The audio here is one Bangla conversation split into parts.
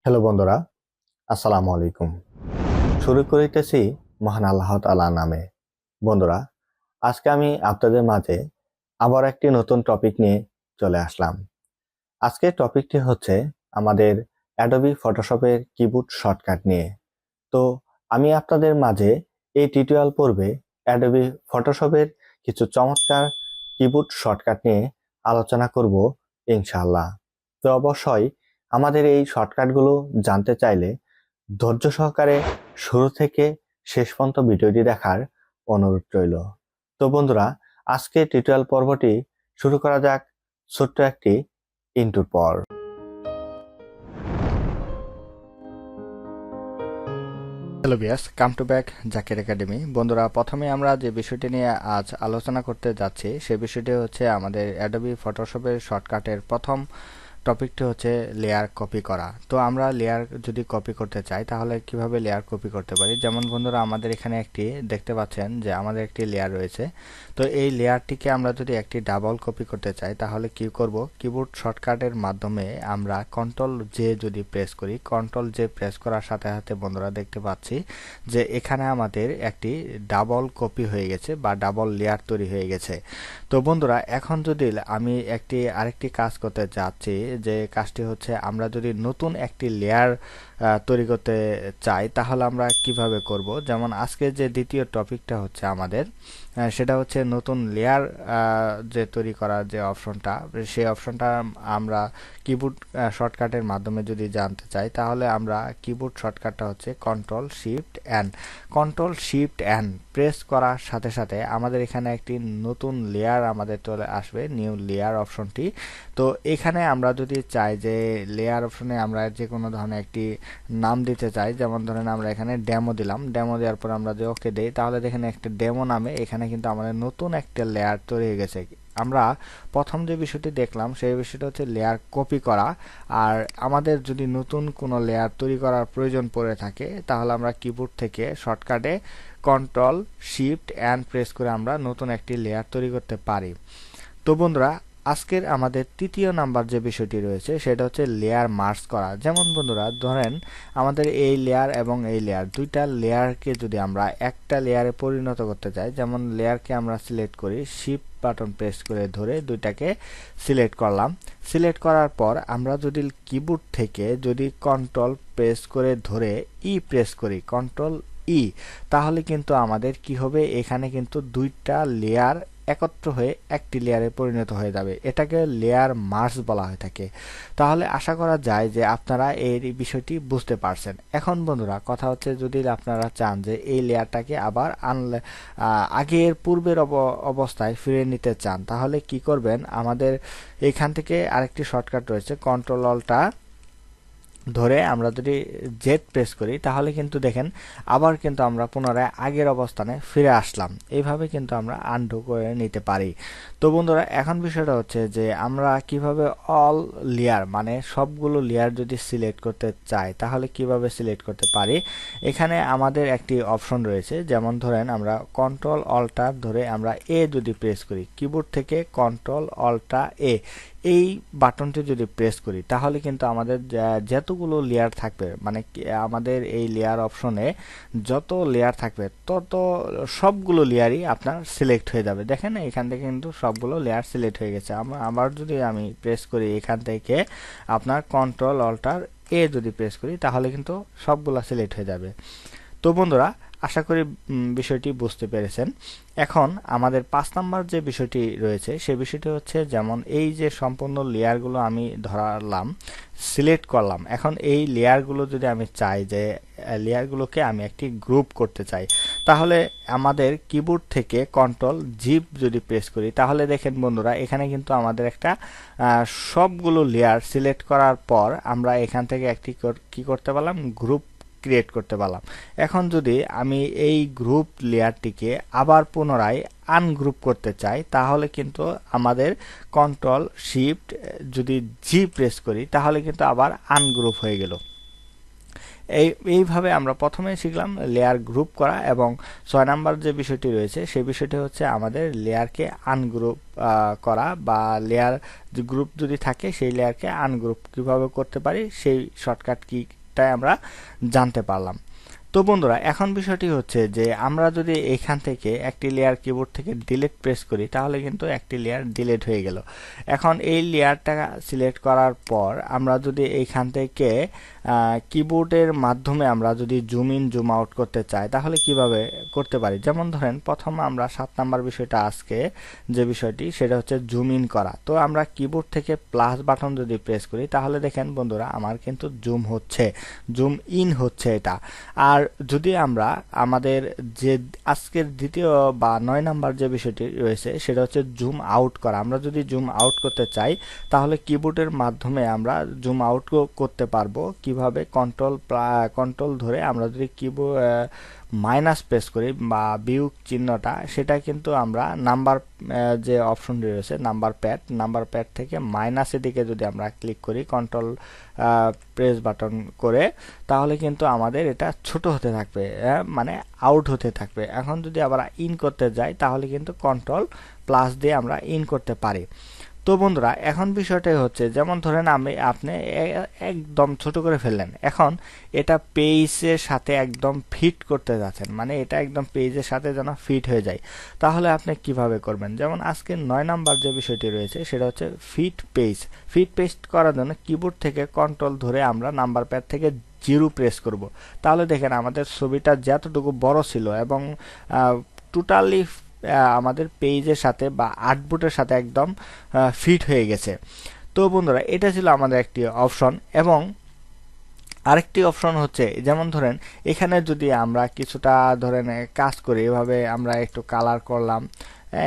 হ্যালো বন্ধুরা, আসসালামু আলাইকুম। শুরু করিতেছি মহান আল্লাহ তাআলা নামে। বন্ধুরা, আজকে আমি আপনাদের মাঝে আবার একটি নতুন টপিক নিয়ে চলে আসলাম। আজকের টপিকটি হচ্ছে আমাদের অ্যাডোবি ফটোশপের কিবোর্ড শর্টকাট নিয়ে। তো আমি আপনাদের মাঝে এই টিউটোরিয়াল পর্বে অ্যাডোবি ফটোশপের কিছু চমৎকার কিবোর্ড শর্টকাট নিয়ে আলোচনা করব ইনশাআল্লাহ। তো অবশ্যই আমাদের এই শর্টকাটগুলো জানতে চাইলে ধৈর্য সহকারে শুরু থেকে শেষ পর্যন্ত ভিডিওটি দেখার অনুরোধ রইল। তো বন্ধুরা, আজকে টিউটোরিয়াল পর্বটি শুরু করা যাক ছোট্ট একটি ইন্ট্রোর পর। Hello viewers, come to back Zakir academy. বন্ধুরা, প্রথমে আমরা যে বিষয়টি নিয়ে আজ আলোচনা করতে যাচ্ছি সে বিষয়টি হচ্ছে আমাদের অ্যাডোবি ফটোশপের শর্টকাটের প্রথম টপিকটি হচ্ছে লেয়ার কপি করা। তো আমরা লেয়ার যদি কপি করতে চাই তাহলে কিভাবে লেয়ার কপি করতে পারি। যেমন বন্ধুরা, আমাদের এখানে একটি দেখতে পাচ্ছেন যে আমাদের একটি লেয়ার রয়েছে। তো এই লেয়ারটিকে আমরা যদি একটি ডাবল কপি করতে চাই তাহলে কি করব, কিবোর্ড শর্টকাটের মাধ্যমে আমরা কন্ট্রোল জে যদি প্রেস করি, কন্ট্রোল জে প্রেস করার সাথে সাথে বন্ধুরা দেখতে পাচ্ছি যে এখানে আমাদের একটি ডাবল কপি হয়ে গেছে বা ডাবল লেয়ার তৈরি হয়ে গেছে। তো বন্ধুরা, এখন যদি আমি আরেকটি কাজ করতে চাচ্ছি, যে কাজটি হচ্ছে আমরা যদি নতুন একটি লেয়ার তৈরি করতে চাই তাহলে আমরা কিভাবে করব। যেমন আজকে যে দ্বিতীয় টপিকটা হচ্ছে আমাদের সেটা হচ্ছে নতুন লেয়ার যে তৈরি করার যে অপশনটা, সেই অপশনটা আমরা কিবোর্ড শর্টকাটের মাধ্যমে যদি জানতে চাই তাহলে আমরা কিবোর্ড শর্টকাটটা হচ্ছে কন্ট্রোল শিফট এন প্রেস করার সাথে সাথে আমাদের এখানে একটি নতুন লেয়ার আমাদের চলে আসবে, নিউ লেয়ার অপশনটি। তো এখানে আমরা যদি চাই যে লেয়ার অপশনে আমরা যে কোনো ধরনের একটি নাম দিতে চাই, যেমন ধরেন আমরা এখানে ডেমো দিলাম, ডেমো দেওয়ার পর আমরা যে ওকে দেই তাহলে দেখেন একটা ডেমো নামে এখানে কিন্তু আমাদের নতুন একটা লেয়ার তৈরি হয়ে গেছে। আমরা প্রথম যে বিষয়টি দেখলাম সেই বিষয়টা হচ্ছে লেয়ার কপি করা। আর আমাদের যদি নতুন কোনো লেয়ার তৈরি করার প্রয়োজন পড়ে থাকে তাহলে আমরা কিবোর্ড থেকে শর্টকাটে কন্ট্রোল শিফট এন্ড প্রেস করে আমরা নতুন একটি লেয়ার তৈরি করতে পারি। তো বন্ধুরা, আজকের আমাদের তৃতীয় নাম্বার যে বিষয়টি রয়েছে সেটা হচ্ছে লেয়ার মার্জ করা। যেমন বন্ধুরা, ধরেন আমাদের এই লেয়ার এবং এই লেয়ার, দুইটা লেয়ারকে যদি আমরা একটা লেয়ারে পরিণত করতে চাই, যেমন লেয়ারকে আমরা সিলেক্ট করি, শিফট বাটন প্রেস করে ধরে দুইটাকে সিলেক্ট করলাম। সিলেক্ট করার পর আমরা যদি কিবোর্ড থেকে যদি কন্ট্রোল প্রেস করে ধরে প্রেস করি, কন্ট্রোল তাহলে কিন্তু আমাদের কি হবে, এখানে কিন্তু দুইটা লেয়ার একত্র হয়ে একটি লেয়ারে পরিণত হয়ে যাবে। এটাকে লেয়ার মার্জ বলা হয়ে থাকে। তাহলে আশা করা যায় যে আপনারা এই বিষয়টি বুঝতে পারছেন। এখন বন্ধুরা, কথা হচ্ছে যদি আপনারা চান যে এই লেয়ারটাকে আবার আগের পূর্বের অবস্থায় ফিরে নিতে চান তাহলে কি করবেন, আমাদের এখান থেকে আরেকটি শর্টকাট রয়েছে, কন্ট্রোল অল্টা ধরে আমরা যদি জেড প্রেস করি তাহলে কিন্তু দেখেন আবার কিন্তু আমরা পুনরায় আগের অবস্থানে ফিরে আসলাম। এইভাবে কিন্তু আমরা আনডু করে নিতে পারি। তো বন্ধুরা, এখন বিষয়টা হচ্ছে যে আমরা কিভাবে অল লেয়ার মানে সবগুলো লেয়ার যদি সিলেক্ট করতে চাই তাহলে কিভাবে সিলেক্ট করতে পারি। এখানে আমাদের একটি অপশন রয়েছে, যেমন ধরেন আমরা কন্ট্রোল অল্টা ধরে আমরা যদি প্রেস করি, কিবোর্ড থেকে কন্ট্রোল অল্টা এই বাটনটি যদি প্রেস করি তাহলে কিন্তু আমাদের যতগুলো লেয়ার থাকবে, মানে আমাদের এই লেয়ার অপশনে যত লেয়ার থাকবে তত সবগুলো লেয়ারই আপনার সিলেক্ট হয়ে যাবে। দেখেন এখান থেকে কিন্তু সবগুলো লেয়ার সিলেক্ট হয়ে গেছে। আবার যদি আমি প্রেস করি এখান থেকে আপনার কন্ট্রোল অল্টার যদি প্রেস করি তাহলে কিন্তু সবগুলো সিলেক্ট হয়ে যাবে। তো বন্ধুরা, আশা করি বিষয়টি বুঝতে পেরেছেন। এখন আমাদের 5 নাম্বার যে বিষয়টি রয়েছে সে বিষয়টি হচ্ছে, যেমন এই যে সম্পূর্ণ লেয়ারগুলো আমি ধরালাম, সিলেক্ট করলাম, এখন এই লেয়ারগুলো যদি আমি চাই যে লেয়ারগুলোকে আমি একটি গ্রুপ করতে চাই তাহলে আমাদের কিবোর্ড থেকে কন্ট্রোল জিপ যদি প্রেস করি তাহলে দেখেন বন্ধুরা এখানে কিন্তু আমাদের একটা সবগুলো লেয়ার সিলেক্ট করার পর আমরা এখান থেকে একটি কি করতে পারলাম, গ্রুপ ক্রিয়েট করতে পারলাম। এখন যদি আমি এই গ্রুপ লেয়ারটিকে আবার পুনরায় আনগ্রুপ করতে চাই তাহলে কিন্তু আমাদের কন্ট্রোল শিফট যদি জি প্রেস করি তাহলে কিন্তু আবার আনগ্রুপ হয়ে গেল। এইভাবে আমরা প্রথমে শিখলাম লেয়ার গ্রুপ করা, এবং 6 নাম্বার যে বিষয়টি রয়েছে সেই বিষয়টি হচ্ছে আমাদের লেয়ারকে আনগ্রুপ করা, বা লেয়ার গ্রুপ যদি থাকে সেই লেয়ারকে আনগ্রুপ কিভাবে করতে পারি সেই শর্টকাট কিটাই আমরা জানতে পারলাম। তো বন্ধুরা, এখন বিষয়টি হচ্ছে যে আমরা যদি এখান থেকে একটি লেয়ার কিবোর্ড থেকে ডিলিট প্রেস করি তাহলে কিন্তু একটি লেয়ার ডিলিট হয়ে গেল। এখন এই লেয়ারটা সিলেক্ট করার পর আমরা যদি এইখান থেকে কিবোর্ডের মাধ্যমে আমরা যদি জুম ইন জুম আউট করতে চাই তাহলে কিভাবে করতে পারি। যেমন ধরেন প্রথম আমরা 7 নাম্বার বিষয়টা, আজকে যে বিষয়টি সেটা হচ্ছে জুম ইন করা। তো আমরা কিবোর্ড থেকে প্লাস বাটন যদি প্রেস করি তাহলে দেখেন বন্ধুরা আমার কিন্তু জুম হচ্ছে, জুম ইন হচ্ছে এটা। আর যদি আমরা আমাদের যে আজকের দ্বিতীয় বা 9 নাম্বার যে বিষয়টি রয়েছে সেটা হচ্ছে জুম আউট করা, আমরা যদি জুম আউট করতে চাই তাহলে কিবোর্ডের মাধ্যমে আমরা জুম আউট করতে পারবো কিভাবে, কন্ট্রোল ধরে আমরা যদি কিবোর্ড মাইনাস প্রেস করি বা বিয়োগ চিহ্নটা, সেটা কিন্তু আমরা নাম্বার যে অপশনটি রয়েছে নাম্বার প্যাড থেকে মাইনাসের দিকে যদি আমরা ক্লিক করি কন্ট্রোল প্রেস বাটন করে, তাহলে কিন্তু আমাদের এটা ছোট হতে থাকবে, মানে আউট হতে থাকবে। এখন যদি আবার ইন করতে যাই তাহলে কিন্তু কন্ট্রোল প্লাস দিয়ে আমরা ইন করতে পারি। তো বন্ধুরা, এখন বিষয়টাই হচ্ছে যেমন ধরেন আপনি একদম ছোট করে ফেললেন, এখন এটা পেজের সাথে একদম ফিট করতে যাচ্ছেন, মানে এটা একদম পেজের সাথে যেন ফিট হয়ে যায়, তাহলে আপনি কিভাবে করবেন। যেমন আজকে 9 নাম্বার যে বিষয়টি রয়েছে সেটা হচ্ছে ফিট পেজ করার জন্য কিবোর্ড থেকে কন্ট্রোল ধরে আমরা নাম্বার প্যাড থেকে 0 প্রেস করব। তাহলে দেখেন আমাদের ছবিটা যতটুকু বড় ছিল এবং টোটালি আমাদের পেজের সাথে বা আর্টবোর্ডের সাথে একদম ফিট হয়ে গেছে। তো বন্ধুরা, এটা ছিল আমাদের একটি অপশন। এবং আরেকটি অপশন হচ্ছে যেমন ধরেন এখানে যদি আমরা কিছুটা ধরেন কাজ করি, এভাবে আমরা একটু কালার করলাম,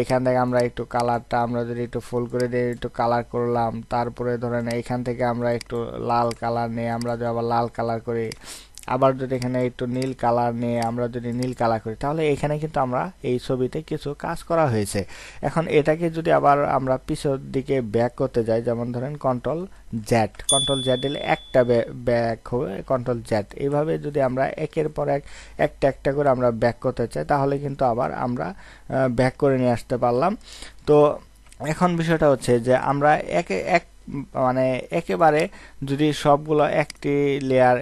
এখান থেকে আমরা একটু কালারটা আমরা যদি একটু ফুল করে দিয়ে একটু কালার করলাম, তারপরে ধরেন এখান থেকে আমরা একটু লাল কালার নিয়ে আমরা যদি আবার লাল কালার করি, আবার যদি এখানে একটু নীল কালার নিয়ে আমরা যদি নীল কালার করি, তাহলে এখানে কিন্তু আমরা এই ছবিতে কিছু কাজ করা হয়েছে। এখন এটাকে যদি আবার আমরা পিছনের দিকে ব্যাক করতে যাই, যেমন ধরেন কন্ট্রোল জেড দিলে একটা ব্যাক হবে, কন্ট্রোল জেড, এইভাবে যদি আমরা একের পর একটা করে আমরা ব্যাক করতে চাই তাহলে কিন্তু আবার আমরা ব্যাক করে নিয়ে আসতে পারলাম। তো এখন বিষয়টা হচ্ছে যে আমরা মানে একেবারে যদি সবগুলো একটি লেয়ার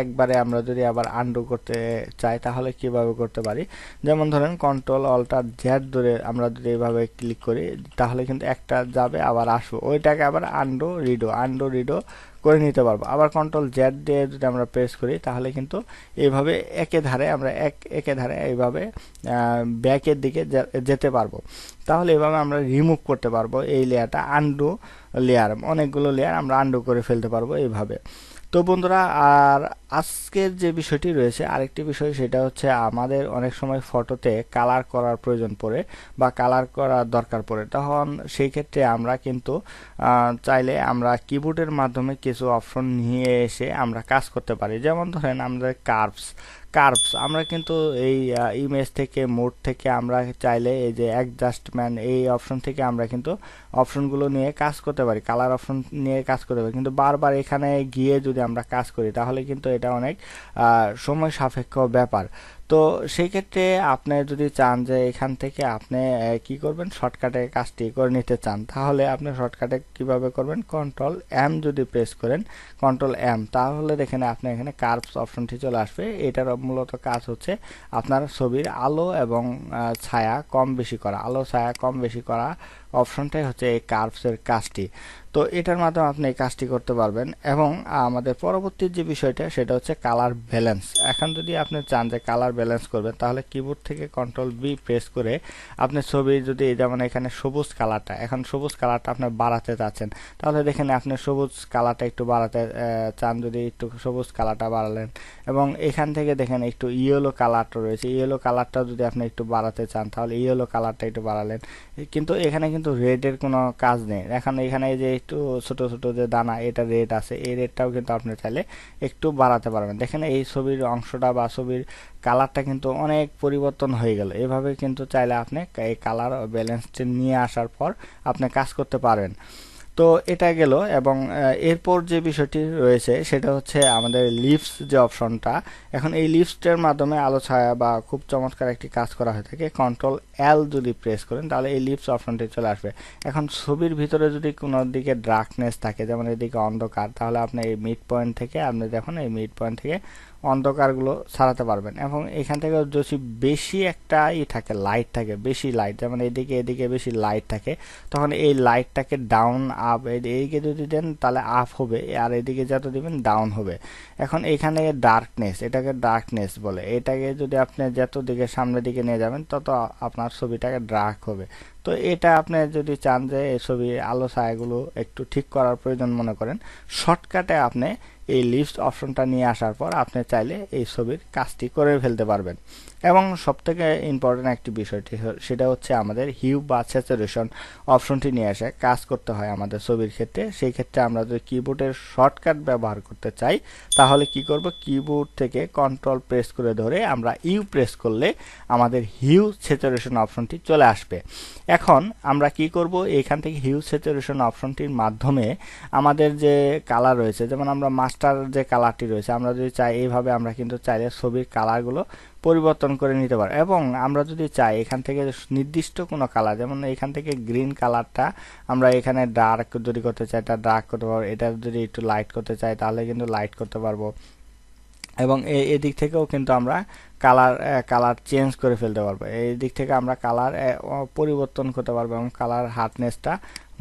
একবারে আমরা যদি আবার আনডু করতে চাই তাহলে কিভাবে করতে পারি। যেমন ধরেন কন্ট্রোল অল্টার জেড ধরে আমরা যদি এইভাবে ক্লিক করি তাহলে কিন্তু একটা যাবে আবার আসবো, ওইটাকে আবার আনডু রিডো করে নিতে পারবো। আবার কন্ট্রোল জেড দিয়ে যদি আমরা প্রেস করি তাহলে কিন্তু এইভাবে একে ধারে এইভাবে ব্যাকের দিকে যেতে পারবো। তাহলে এভাবে আমরা রিমুভ করতে পারবো এই লেয়ারটা, আনডু লেয়ার, অনেকগুলো লেয়ার আমরা আনডু করে ফেলতে পারবো এইভাবে। তো বন্ধুরা, আর আজকের যে বিষয়টি রয়েছে আরেকটি বিষয়, সেটা হচ্ছে আমাদের অনেক সময় ফটোতে কালার করার প্রয়োজন পড়ে বা কালার করার দরকার পড়ে, তখন সেই ক্ষেত্রে আমরা কিন্তু চাইলে আমরা কিবোর্ডের মাধ্যমে কিছু অপশন নিয়ে এসে আমরা কাজ করতে পারি। যেমন ধরেন আমাদের কার্ভস আমরা কিন্তু এই ইমেজ থেকে মোড থেকে আমরা চাইলে এই যে অ্যাডজাস্টমেন্ট এই অপশন থেকে আমরা কিন্তু অপশনগুলো নিয়ে কাজ করতে পারি, কালার অপশন নিয়ে কাজ করতে পারি। কিন্তু বারবার এখানে গিয়ে যদি আমরা কাজ করি তাহলে কিন্তু এটা অনেক সময় সাপেক্ষ ব্যাপার। তো সেই ক্ষেত্রে আপনি যদি চান যে এখান থেকে আপনি কি করবেন, শর্টকাটে কাজটি করে নিতে চান, তাহলে আপনি শর্টকাটে কিভাবে করবেন, কন্ট্রোল এম যদি প্রেস করেন, কন্ট্রোল এম, তাহলে দেখেন আপনি এখানে কার্ভস অপশনটি চলে আসবে। এটার মূলত কাজ হচ্ছে আপনার ছবির আলো এবং ছায়া কম বেশি করা, অপশনটাই হচ্ছে এই কার্ভসের কাজটি। তো এটার মাধ্যমে আপনি এই কাজটি করতে পারবেন। এবং আমাদের পরবর্তী যে বিষয়টা সেটা হচ্ছে কালার ব্যালেন্স। এখন যদি আপনি চান যে কালার ব্যালেন্স করবেন তাহলে কিবোর্ড থেকে কন্ট্রোল বি প্রেস করে আপনি ছবি যদি যেমন এখানে সবুজ কালারটা আপনি বাড়াতে চাচ্ছেন, তাহলে দেখেন আপনি সবুজ কালারটা একটু বাড়াতে চান, যদি একটু সবুজ কালারটা বাড়ালেন, এবং এখান থেকে দেখেন একটু ইয়েলো কালারটা রয়েছে, ইয়েলো কালারটা যদি আপনি একটু বাড়াতে চান তাহলে ইয়েলো কালারটা একটু বাড়ালেন। কিন্তু এখানে কিন্তু রেডের কোনো কাজ নেই, এখানে যে একটু ছোট ছোট যে দানা এটা রেড আছে, এই রেডটাও কিন্তু আপনি চাইলে একটু বাড়াতে পারবেন। দেখেন এই ছবির অংশটা বা ছবির কালারটা কিন্তু অনেক পরিবর্তন হয়ে গেল। এভাবে কিন্তু চাইলে আপনি এই কালার ব্যালেন্সটা নিয়ে আসার পর আপনি কাজ করতে পারবেন। তো এটা গেল। এবং এরপর যে বিষয়টি রয়েছে সেটা হচ্ছে আমাদের লিভস যে অপশনটা। এখন এই লিভসটার মাধ্যমে আলো ছায়া বা খুব চমৎকার একটি কাজ করা হয়ে থাকে। কন্ট্রোল এল যদি প্রেস করেন তাহলে এই লিভস অপশনটি চলে আসবে। এখন ছবির ভিতরে যদি কোনো দিকে ডার্কনেস থাকে, যেমন এদিকে অন্ধকার, তাহলে আপনি এই মিড পয়েন্ট থেকে আপনি দেখুন এই মিড পয়েন্ট থেকে অন্ধকারগুলো ছাড়াতে পারবেন। এবং এখান থেকে যদি বেশি একটা থাকে, লাইট থাকে, বেশি লাইট, যেমন এদিকে বেশি লাইট থাকে, তখন এই লাইটটাকে ডাউন আপ, এইদিকে যদি দেন তাহলে আপ হবে, আর এদিকে যত দিবেন ডাউন হবে। এখন এখানে ডার্কনেস, এটাকে ডার্কনেস বলে, এটাকে যদি আপনি যত দিকে সামনের দিকে নিয়ে যাবেন তত আপনার ছবিটাকে ডার্ক হবে। তো এটা আপনি যদি চান যে এই ছবির আলো ছায়াগুলো একটু ঠিক করার প্রয়োজন মনে করেন, শর্টকাটে আপনি এই লিস্ট অপশনটা নিয়ে আসার পর আপনি চাইলে এই ছবির কাজটি করে ফেলতে পারবেন। এবং সবথেকে ইম্পর্টেন্ট একটি বিষয়টি সেটা হচ্ছে আমাদের হিউ বা স্যাচুরেশন অপশনটি নিয়ে এসে কাজ করতে হয় আমাদের ছবির ক্ষেত্রে। সেই ক্ষেত্রে আমরা যদি কিবোর্ডের শর্টকাট ব্যবহার করতে চাই তাহলে কি করব, কিবোর্ড থেকে কন্ট্রোল প্রেস করে ধরে আমরা ইউ প্রেস করলে আমাদের হিউ স্যাচুরেশন অপশনটি চলে আসবে। এখন আমরা কি করব, এখান থেকে হিউ স্যাচুরেশন অপশনটির মাধ্যমে আমাদের যে কালার রয়েছে, যেমন আমরা মাস্টার যে কালারটি রয়েছে, আমরা যদি চাই এইভাবে আমরা কিন্তু চাইলে ছবির কালারগুলো পরিবর্তন করে নিতে পারি। এবং আমরা যদি চাই এখান থেকে নির্দিষ্ট কোনো কালার, যেমন এখান থেকে গ্রিন কালারটা আমরা এখানে ডার্ক যদি করতে চাই এটা ডার্ক করতে পারবো, এটা যদি একটু লাইট করতে চাই তাহলে কিন্তু লাইট করতে পারবো। এবং এদিক থেকেও কিন্তু আমরা কালার চেঞ্জ করে ফেলতে পারবো, এই দিক থেকে আমরা কালার পরিবর্তন করতে পারবো এবং কালার হার্ডনেসটা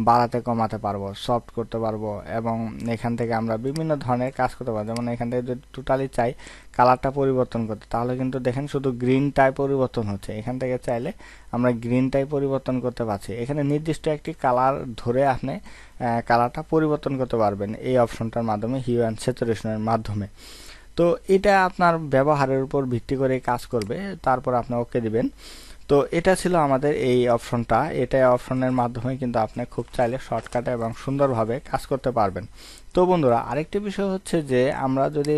বাড়াতে কমাতে পারবো, সফট করতে পারবো। এবং এখান থেকে আমরা বিভিন্ন ধরনের কাজ করতে পারবো। যেমন এখান থেকে যদি টোটালি চাই কালারটা পরিবর্তন করতে, তাহলে কিন্তু দেখেন শুধু গ্রিনটাই পরিবর্তন হচ্ছে। এখান থেকে চাইলে আমরা গ্রিনটাই পরিবর্তন করতে পারছি। এখানে নির্দিষ্ট একটি কালার ধরে আপনি কালারটা পরিবর্তন করতে পারবেন এই অপশনটার মাধ্যমে, হিউ অ্যান্ড স্যাচুরেশনের মাধ্যমে। তো এটা আপনার ব্যবহারের উপর ভিত্তি করে কাজ করবে, তারপর আপনি ওকে দিবেন। তো এটা ছিল আমাদের এই অপশনটা। এটা অপশনের মাধ্যমে কিন্তু আপনি খুব চাইলে শর্টকাটে এবং সুন্দরভাবে কাজ করতে পারবেন। তো বন্ধুরা, আরেকটি বিষয় হচ্ছে যে আমরা যদি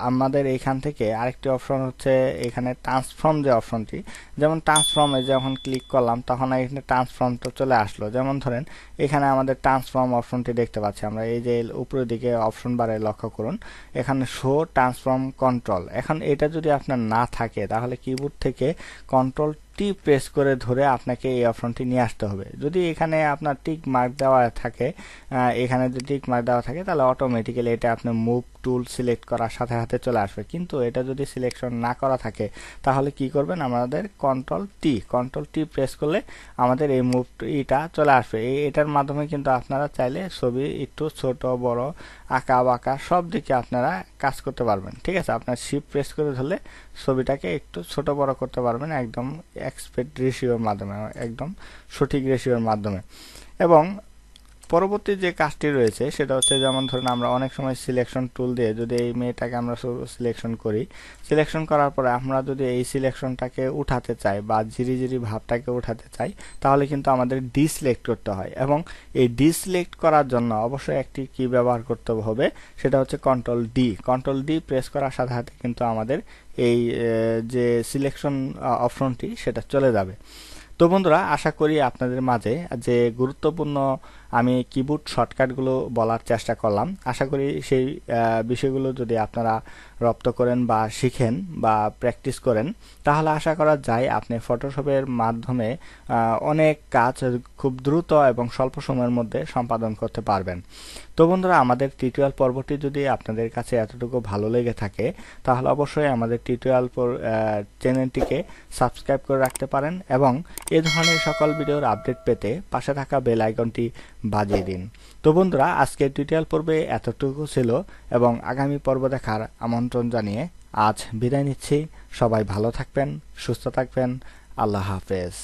আমাদের এখান থেকে আরেকটি অপশন হচ্ছে এখানে ট্রান্সফর্ম যে অপশনটি, যেমন ট্রান্সফর্মে যখন ক্লিক করলাম তখন এখানে ট্রান্সফর্মটা চলে আসলো। যেমন ধরেন এখানে আমাদের ট্রান্সফর্ম অপশনটি দেখতে পাচ্ছি আমরা, এই যে উপরের দিকে অপশন বারে লক্ষ্য করুন, এখানে শো ট্রান্সফর্ম কন্ট্রোল। এখন এটা যদি আপনার না থাকে তাহলে কিবোর্ড থেকে কন্ট্রোল টি প্রেস করে ধরে আপনাকে এই অপশনটি নিয়ে আসতে হবে। যদি এখানে আপনার টিক মার্ক দেওয়া থাকে, এখানে যদি টিক মার্ক দেওয়া থাকে তাহলে অটোমেটিক্যালি এটা আপনি মুভ টুল সিলেক্ট করার সাথে সাথে চলে আসবে। কিন্তু এটা যদি সিলেকশন না করা থাকে তাহলে কি করবেন, আমাদের কন্ট্রোল টি প্রেস করলে আমাদের এই মুভ ইটা চলে আসবে। এটার মাধ্যমে কিন্তু আপনারা চাইলে ছবি একটু ছোট বড় আঁকা বাঁকা সব দিকে আপনারা কাজ করতে পারবেন। ঠিক আছে, আপনার শিফট প্রেস করে ধরলে ছবিটাকে একটু ছোট বড় করতে পারবেন একদম এক্সপেক্ট রেশিওর মাধ্যমে, একদম সঠিক রেশিওর মাধ্যমে। এবং পরবর্তী যে কাজটি রয়েছে সেটা হচ্ছে, যেমন ধরুন আমরা অনেক সময় সিলেকশন টুল দিয়ে যদি এই মেয়েটাকে আমরা সিলেকশন করি, সিলেকশন করার পরে আমরা যদি এই সিলেকশনটাকে উঠাতে চাই বা ঝিরিঝিরি ভাবটাকে উঠাতে চাই তাহলে কিন্তু আমাদের ডিসিলেক্ট করতে হয়। এবং এই ডিসিলেক্ট করার জন্য অবশ্যই একটি কি ব্যবহার করতে হবে, সেটা হচ্ছে কন্ট্রোল ডি প্রেস করার সাথে সাথে কিন্তু আমাদের এই যে সিলেকশন অপশনটি সেটা চলে যাবে। তো বন্ধুরা, আশা করি আপনাদের মাঝে যে গুরুত্বপূর্ণ আমি কিবোর্ড শর্টকাটগুলো বলার চেষ্টা করলাম, আশা করি সেই বিষয়গুলো যদি আপনারা রপ্ত করেন বা শিখেন বা প্র্যাকটিস করেন তাহলে আশা করা যায় আপনি ফটোশপের মাধ্যমে অনেক কাজ খুব দ্রুত এবং স্বল্প সময়ের মধ্যে সম্পাদন করতে পারবেন। তো বন্ধুরা, আমাদের টিউটোরিয়াল পর্বটি যদি আপনাদের কাছে এতটুকু ভালো লেগে থাকে তাহলে অবশ্যই আমাদের টিউটোরিয়াল চ্যানেলটিকে সাবস্ক্রাইব করে রাখতে পারেন এবং এ ধরনের সকল ভিডিওর আপডেট পেতে পাশে থাকা বেল আইকনটি বাজিয়ে দিন। তো বন্ধুরা, আজকের টিউটোরিয়াল পর্বে এতটুকু ছিল এবং আগামী পর্ব দেখার আমন্ত্রণ জানিয়ে আজ বিদায় নিচ্ছি। সবাই ভালো থাকবেন, সুস্থ থাকবেন। আল্লাহ হাফেজ।